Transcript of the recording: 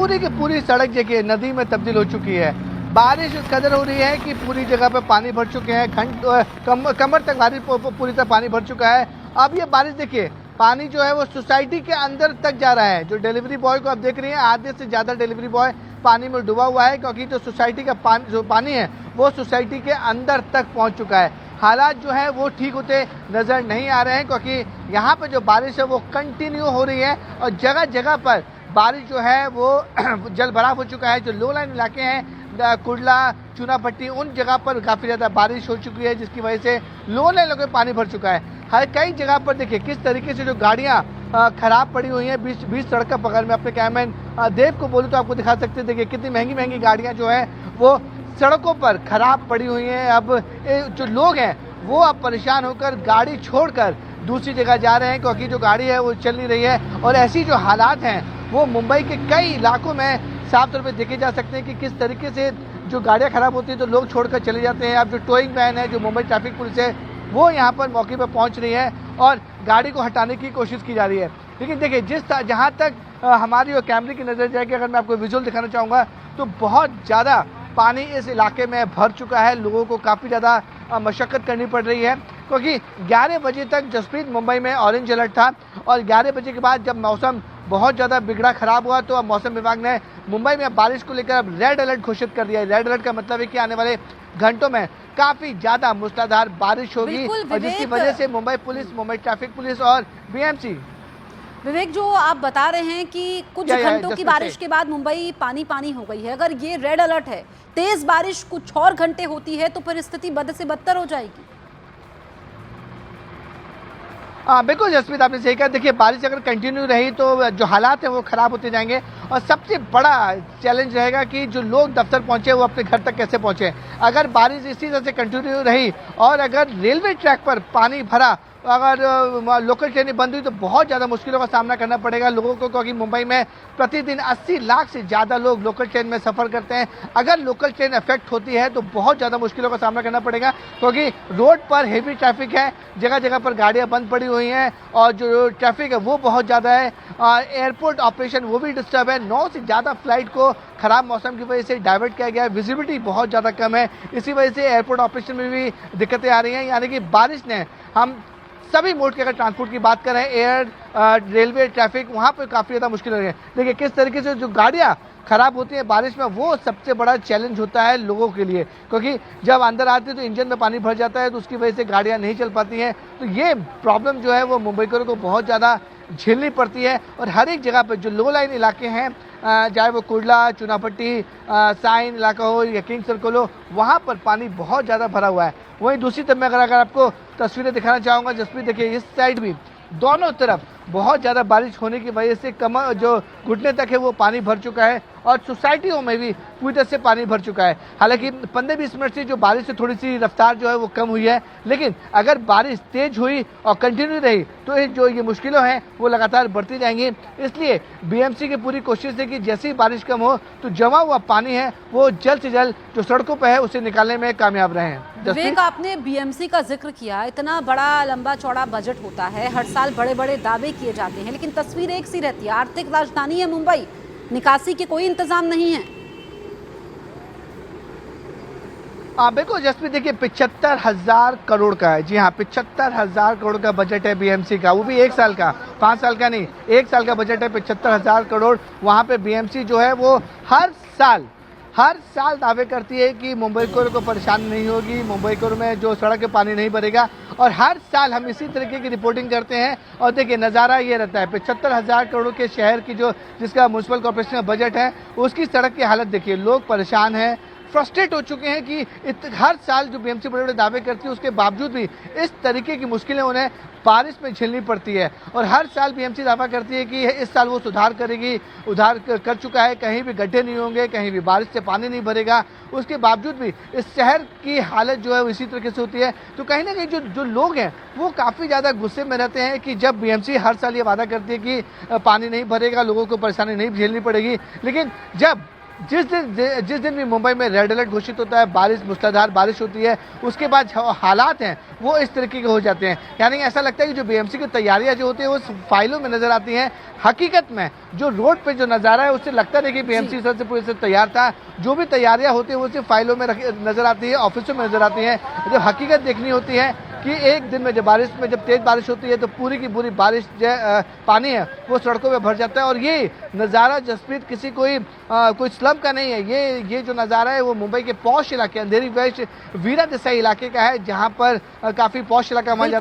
पूरी की पूरी सड़क देखिए नदी में तब्दील हो चुकी है। बारिश इस कदर हो रही है कि पूरी जगह पे पानी भर चुके हैं। कमर तक बारिश पूरी तरह पानी भर चुका है। अब ये बारिश देखिए पानी जो है वो सोसाइटी के अंदर तक जा रहा है। जो डिलीवरी बॉय को आप देख रही हैं, आधे से ज़्यादा डिलीवरी बॉय पानी में डूबा हुआ है, क्योंकि जो सोसाइटी का पानी है वो सोसाइटी के अंदर तक पहुंच चुका है। हालात जो है वो ठीक होते नज़र नहीं आ रहे हैं, क्योंकि यहाँ पे जो बारिश है वो कंटिन्यू हो रही है और जगह जगह पर बारिश जो है वो जल भराव हो चुका है। जो लो लाइन इलाके हैं कुडला, चूनापट्टी, उन जगह पर काफ़ी ज़्यादा बारिश हो चुकी है, जिसकी वजह से लो लाइन में पानी भर चुका है। हर कई जगह पर देखिए किस तरीके से जो गाड़ियाँ खराब पड़ी हुई हैं बीच सड़क का। पकड़ में अपने कैमरामैन देव को बोलूँ तो आपको दिखा सकते हैं। देखिए कितनी महंगी महंगी गाड़ियाँ जो है वो सड़कों पर खराब पड़ी हुई हैं। अब जो लोग हैं वो अब परेशान होकर गाड़ी छोड़कर दूसरी जगह जा रहे हैं, क्योंकि जो गाड़ी है वो चल नहीं रही है। और ऐसी जो हालात हैं वो मुंबई के कई इलाकों में साफ तौर पे देखे जा सकते हैं कि किस तरीके से जो गाड़ियां खराब होती हैं तो लोग छोड़कर चले जाते हैं। अब जो टोइंग वैन है, जो मुंबई ट्रैफिक पुलिस है, वो यहाँ पर मौके पर पहुँच रही है और गाड़ी को हटाने की कोशिश की जा रही है। लेकिन देखिए जहाँ तक हमारी और कैमरे की नज़र जाएगी, अगर मैं आपको विजुअल दिखाना चाहूँगा तो बहुत ज़्यादा पानी इस इलाके में भर चुका है। लोगों को काफ़ी ज़्यादा मशक्क़त करनी पड़ रही है, क्योंकि 11 बजे तक जसप्रीत मुंबई में ऑरेंज अलर्ट था और 11 बजे के बाद जब मौसम बहुत ज़्यादा बिगड़ा खराब हुआ तो अब मौसम विभाग ने मुंबई में बारिश को लेकर अब रेड अलर्ट घोषित कर दिया है। रेड अलर्ट का मतलब है कि आने वाले घंटों में काफ़ी ज़्यादा मूसलाधार बारिश होगी, और जिसकी वजह से Mumbai police, Mumbai traffic police और बीएमसी। विवेक, जो आप बता रहे हैं कि कुछ घंटों की बारिश के बाद मुंबई पानी पानी हो गई है, अगर ये रेड अलर्ट है, तेज बारिश कुछ और घंटे होती है तो फिर स्थिति बद से बदतर हो जाएगी। बिल्कुल जसप्रीत, आपने सही कहा। देखिए बारिश अगर कंटिन्यू रही तो जो हालात हैं वो खराब होते जाएंगे, और सबसे बड़ा चैलेंज रहेगा कि जो लोग दफ्तर पहुंचे वो अपने घर तक कैसे पहुंचे। अगर बारिश इसी तरह से कंटिन्यू रही और अगर रेलवे ट्रैक पर पानी भरा, अगर लोकल ट्रेनें बंद हुई तो बहुत ज़्यादा मुश्किलों का सामना करना पड़ेगा लोगों को, क्योंकि मुंबई में प्रतिदिन 80 लाख से ज़्यादा लोग लोकल ट्रेन में सफ़र करते हैं। अगर लोकल ट्रेन अफेक्ट होती है तो बहुत ज़्यादा मुश्किलों का सामना करना पड़ेगा, क्योंकि रोड पर हेवी ट्रैफिक है, जगह जगह पर गाड़ियाँ बंद पड़ी हुई हैं और जो ट्रैफिक है वो बहुत ज़्यादा है। एयरपोर्ट ऑपरेशन वो भी डिस्टर्ब है। 9 से ज़्यादा फ्लाइट को ख़राब मौसम की वजह से डाइवर्ट किया गया है। विजिबिलिटी बहुत ज़्यादा कम है, इसी वजह से एयरपोर्ट ऑपरेशन में भी दिक्कतें आ रही हैं। यानी कि बारिश ने हम सभी मोड के अगर ट्रांसपोर्ट की बात करें, एयर, रेलवे, ट्रैफिक, वहाँ पर काफ़ी ज़्यादा मुश्किल हो रही है। देखिए किस तरीके से जो गाड़ियाँ खराब होती है बारिश में, वो सबसे बड़ा चैलेंज होता है लोगों के लिए, क्योंकि जब अंदर आती है तो इंजन में पानी भर जाता है, तो उसकी वजह से गाड़ियाँ नहीं चल पाती हैं। तो ये प्रॉब्लम जो है वो मुंबईकरों को बहुत ज़्यादा झेलनी पड़ती है। और हर एक जगह पर जो लो लाइन इलाके हैं, चाहे वो कुडला, चूनापट्टी, साइन इलाका हो या किंग सर्कल हो, वहाँ पर पानी बहुत ज़्यादा भरा हुआ है। वहीं दूसरी तरफ में अगर आपको तस्वीरें दिखाना चाहूँगा जसप्रीत, देखिए इस साइड भी दोनों तरफ बहुत ज़्यादा बारिश होने की वजह से कमर जो घुटने तक है वो पानी भर चुका है, और सोसाइटियों में भी पूरी तरह से पानी भर चुका है। हालांकि 15-20 मिनट से जो बारिश से थोड़ी सी रफ्तार जो है वो कम हुई है, लेकिन अगर बारिश तेज हुई और कंटिन्यू रही तो ये मुश्किलें हैं वो लगातार बढ़ती जाएंगी। इसलिए बीएमसी की पूरी कोशिश है कि जैसे ही बारिश कम हो तो जमा हुआ पानी है वो जल्द से जल्द जो सड़कों पर है उसे निकालने में कामयाब रहे। विवेक, आपने बीएमसी का जिक्र किया, इतना बड़ा लंबा चौड़ा बजट होता है, हर साल बड़े बड़े दावे किए जाते हैं, लेकिन तस्वीर एक सी रहती है। आर्थिक राजधानी है मुंबई, निकासी के कोई इंतजाम नहीं है। बिल्कुल जसप्रीत, देखिए 75,000 करोड़ का है। जी हाँ, 75,000 करोड़ का बजट है बीएमसी का, वो भी 1 साल का, 5 साल का नहीं, 1 साल का बजट है। 75,000 करोड़। वहाँ पे बीएमसी जो है वो हर साल दावे करती है कि मुंबईकरों को परेशानी नहीं होगी, मुंबईकरों में जो सड़क पे पानी नहीं भरेगा, और हर साल हम इसी तरीके की रिपोर्टिंग करते हैं। और देखिए नज़ारा ये रहता है 75,000 करोड़ के शहर की जिसका म्यूनसिपल कॉर्पोरेशन का बजट है, उसकी सड़क की हालत देखिए। लोग परेशान हैं, फ्रस्ट्रेट हो चुके हैं कि हर साल जो बीएमसी बड़े बड़े दावे करती है उसके बावजूद भी इस तरीके की मुश्किलें उन्हें बारिश में झेलनी पड़ती है। और हर साल बीएमसी दावा करती है कि इस साल वो सुधार करेगी, कर चुका है, कहीं भी गड्ढे नहीं होंगे, कहीं भी बारिश से पानी नहीं भरेगा। उसके बावजूद भी इस शहर की हालत जो है वो इसी तरीके से होती है। तो कहीं ना कहीं जो लोग हैं वो काफ़ी ज़्यादा गुस्से में रहते हैं कि जब बीएमसी हर साल ये वादा करती है कि पानी नहीं भरेगा, लोगों को परेशानी नहीं झेलनी पड़ेगी, लेकिन जब जिस दिन भी मुंबई में रेड अलर्ट घोषित होता है, बारिश, मूसलाधार बारिश होती है, उसके बाद जो हालात हैं वो इस तरीके के हो जाते हैं। यानी ऐसा लगता है कि जो बीएमसी की तैयारियां जो होती है वो फाइलों में नजर आती हैं। हकीकत में जो रोड पे जो नज़ारा है उससे लगता नहीं कि बीएमसी सर से पूरे से तैयार था। जो भी तैयारियां होती है वो सिर्फ फाइलों में नजर आती है, ऑफिसों में नजर आती है। जो हकीकत देखनी होती है कि एक दिन में जब तेज बारिश होती है तो पूरी की पूरी बारिश पानी है वो सड़कों में भर जाता है। और ये नज़ारा जसप्रीत किसी कोई स्लम का नहीं है। ये जो नज़ारा है वो मुंबई के पॉश इलाके, अंधेरी वेस्ट, वीरा देसाई इलाके का है, जहाँ पर काफ़ी पॉश इलाका माना जाता है।